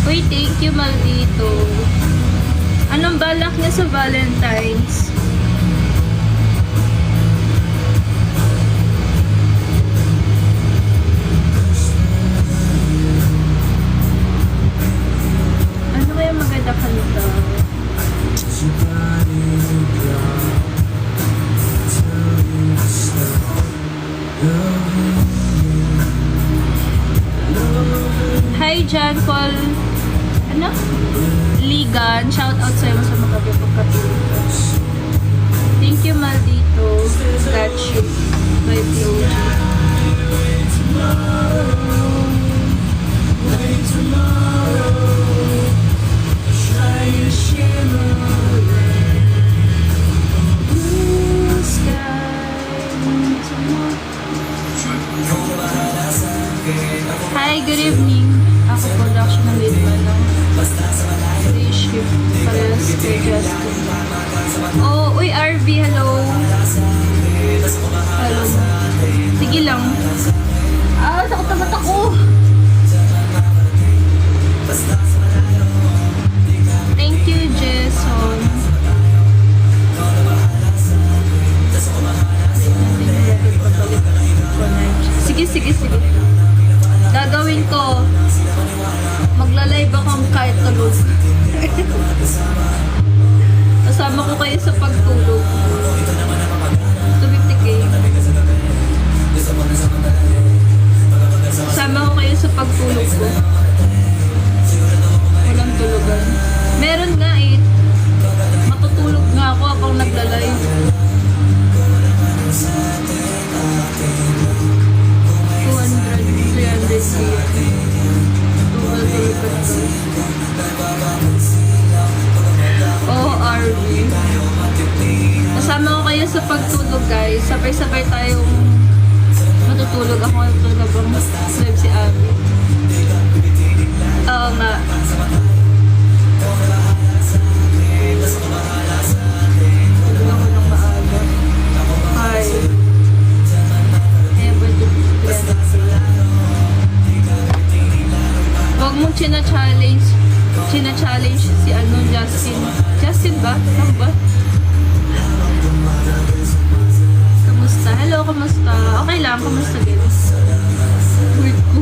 Uy, thank you, Maldito. Anong balak niya sa Valentine's? Ano kaya maganda kanta? Hi, John Paul. Ano? Ligan. Shout out sa'yo sa mga pagkapilitas. Thank you, Maldito. Got you. By Floji. Hi, good evening. Ako production ng Lidma lang. Day shift. Parehas kay Justin. Oh, uy, RV, hello. Hello. Sige lang. Takot na mata ko. Thank you, Jason. Sige. Gagawin ko. Magla-live ako kahit tulog. Kasama ko kayo sa pagtulog. 250k. Kasama ko kayo sa pagtulog ko. Walang tulugan. Meron nga eh. Matutulog nga ako habang nagla-live. 200, 300. Oh, RV. Kasama ko kayo sa pagtulog, guys. Sabay-sabay tayong matutulog. Ako matutulog habang live si Abby. Oo nga. Tulog ako ng maaga. Hi. Huwag mong china-challenge si Justin. Justin ba? Ano ba? Kamusta? Hello, kamusta? Okay lang, kamusta din? Weird ko.